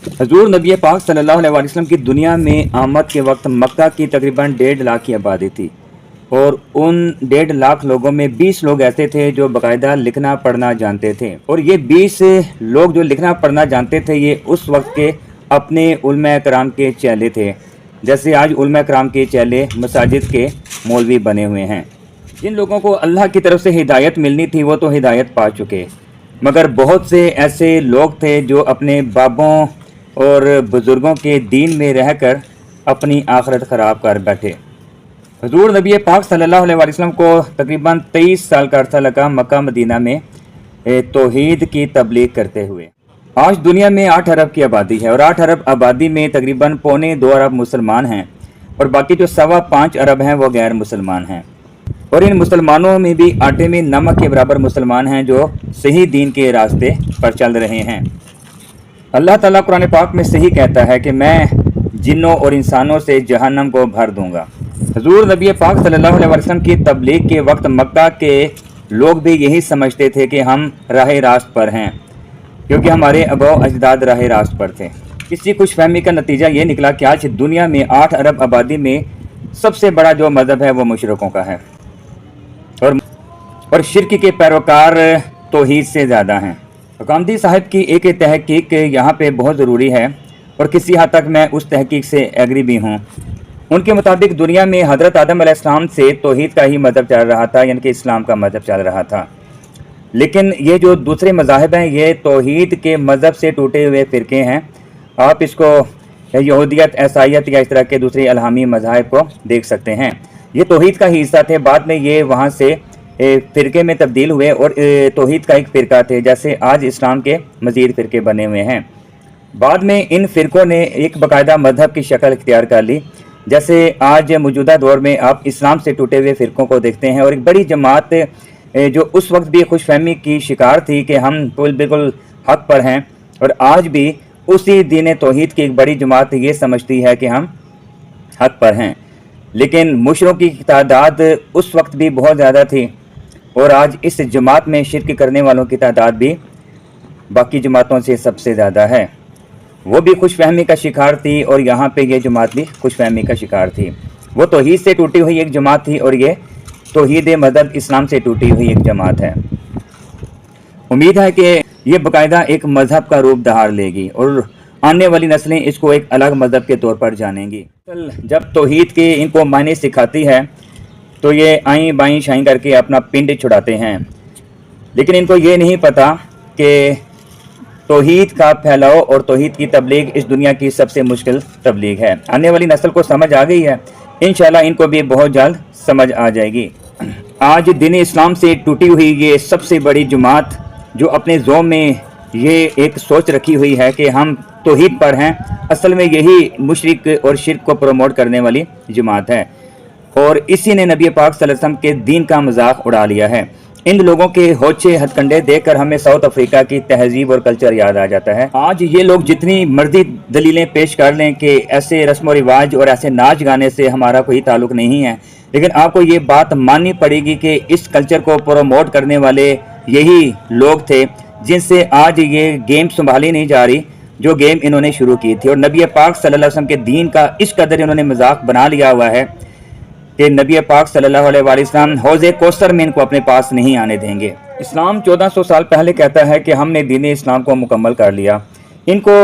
हजूर नबी पाक सल्लल्लाहु अलैहि वसल्लम की दुनिया में आमद के वक्त मक्का की तकरीबन 1.5 लाख की आबादी थी और उन 1.5 लाख लोगों में 20 लोग ऐसे थे जो बाकायदा लिखना पढ़ना जानते थे। और ये 20 लोग जो लिखना पढ़ना जानते थे ये उस वक्त के अपने उलमा कराम के चेले थे, जैसे आज उलमा कराम के चेले मसाजिद के मौलवी बने हुए हैं। जिन लोगों को अल्लाह की तरफ से हिदायत मिलनी थी वो तो हिदायत पा चुके, मगर बहुत से ऐसे लोग थे जो अपने बाबों और बुज़ुर्गों के दीन में रहकर अपनी आखिरत ख़राब कर बैठे। हजूर नबी पाक सल्लल्लाहु अलैहि वसल्लम को तकरीबन 23 साल का अरसा लगा मक्का मदीना में तौहीद की तबलीग करते हुए। आज दुनिया में 8 अरब की आबादी है और 8 अरब आबादी में तकरीबन 2.25 अरब मुसलमान हैं और बाकी जो 5.25 अरब हैं वो गैर मुसलमान हैं। और इन मुसलमानों में भी आटे में नमक के बराबर मुसलमान हैं जो सही दीन के रास्ते पर चल रहे हैं। अल्लाह ताला कुरान पाक में सही कहता है कि मैं जिन्नों और इंसानों से जहन्नम को भर दूंगा। हजूर नबी पाक सल्लल्लाहु अलैहि वसल्लम की तबलीग के वक्त मक्का के लोग भी यही समझते थे कि हम राह रास्त पर हैं, क्योंकि हमारे आबा अजदाद राह रास्त पर थे। इसी खुश फहमी का नतीजा ये निकला कि आज दुनिया में 8 अरब आबादी में सबसे बड़ा जो मज़हब है वो मुशरिकों का है और शिर्क के पैरोकार तौहीद से ज़्यादा हैं। गांधी साहब की एक तहकीक यहाँ पे बहुत ज़रूरी है और किसी हद तक मैं उस तहकीक से एग्री भी हूँ। उनके मुताबिक दुनिया में हज़रत आदम अलैहिस्सलाम से तौहीद का ही मज़हब चल रहा था, यानी कि इस्लाम का मज़हब चल रहा था। लेकिन ये जो दूसरे मज़ाहिब हैं ये तौहीद के मज़हब से टूटे हुए फ़िरके हैं। आप इसको यहूदियत, ईसाईयत या इस तरह के दूसरे अलहामी मज़ाहिब को देख सकते हैं। ये तौहीद का ही हिस्सा थे, बाद में ये वहाँ से फ़िरके में तब्दील हुए और तौहीद का एक फ़िरका थे, जैसे आज इस्लाम के मज़ीद फ़िरके बने हुए हैं। बाद में इन फ़िरकों ने एक बाकायदा मज़हब की शक्ल इख्तियार कर ली, जैसे आज मौजूदा दौर में आप इस्लाम से टूटे हुए फ़िरकों को देखते हैं। और एक बड़ी जमात जो उस वक्त भी खुश फहमी की शिकार थी कि हम बिल्कुल हक़ पर हैं, और आज भी उसी दीन तौहीद की एक बड़ी जमात ये समझती है कि हम हक़ पर हैं। लेकिन मुशरिकों की तादाद उस वक्त भी बहुत ज़्यादा थी और आज इस जमात में शिरक करने वालों की तादाद भी बाकी जमातों से सबसे ज़्यादा है। वो भी खुश फहमी का शिकार थी और यहाँ पे ये जमात भी खुश फहमी का शिकार थी। वो तौहीद से टूटी हुई एक जमात थी और ये तौहीद मज़हब इस्लाम से टूटी हुई एक जमात है। उम्मीद है कि ये बाकायदा एक मज़हब का रूप धार लेगी और आने वाली नस्लें इसको एक अलग मज़हब के तौर पर जानेंगी। जब तौहीद के इनको मायने सिखाती है तो ये आईं बाईं शाईं करके अपना पिंड छुड़ाते हैं, लेकिन इनको ये नहीं पता कि तौहीद का फैलाव और तौहीद की तबलीग इस दुनिया की सबसे मुश्किल तबलीग है। आने वाली नस्ल को समझ आ गई है, इंशाल्लाह इनको भी बहुत जल्द समझ आ जाएगी। आज दीन इस्लाम से टूटी हुई ये सबसे बड़ी जमात जो अपने ज़ोम में ये एक सोच रखी हुई है कि हम तौहीद पर हैं, असल में यही मुशरिक और शिर्क को प्रमोट करने वाली जमात है और इसी ने नबी पाक सल्लल्लाहु अलैहि वसल्लम के दीन का मजाक उड़ा लिया है। इन लोगों के होचे हथकंडे देखकर हमें साउथ अफ्रीका की तहजीब और कल्चर याद आ जाता है। आज ये लोग जितनी मर्जी दलीलें पेश कर लें कि ऐसे रस्म व रिवाज और ऐसे नाच गाने से हमारा कोई ताल्लुक़ नहीं है, लेकिन आपको ये बात माननी पड़ेगी कि इस कल्चर को प्रमोट करने वाले यही लोग थे जिनसे आज ये गेम संभाली नहीं जा रही जो गेम इन्होंने शुरू की थी। और नबी पाक सल्लल्लाहु अलैहि वसल्लम के दीन का इस कदर इन्होंने मजाक बना लिया हुआ है कि नबी पाक सल्लल्लाहु अलैहि वसल्लम हौज़े कौसर में इनको अपने पास नहीं आने देंगे। इस्लाम 1400 साल पहले कहता है कि हमने दीन इस्लाम को मुकम्मल कर लिया। इनको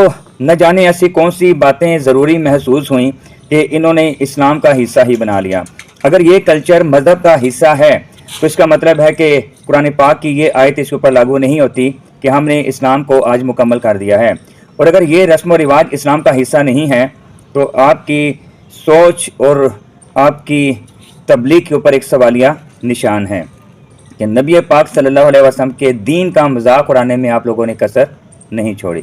न जाने ऐसी कौन सी बातें ज़रूरी महसूस हुई कि इन्होंने इस्लाम का हिस्सा ही बना लिया। अगर ये कल्चर मज़हब का हिस्सा है तो इसका मतलब है कि कुरान पाक की ये आयत इसके ऊपर लागू नहीं होती कि हमने इस्लाम को आज मुकम्मल कर दिया है। और अगर ये रस्म व रिवाज इस्लाम का हिस्सा नहीं है तो आपकी सोच और आपकी तबलीग के ऊपर एक सवालिया निशान है कि नबी पाक सल्लल्लाहु अलैहि वसल्लम के दीन का मजाक उड़ाने में आप लोगों ने कसर नहीं छोड़ी।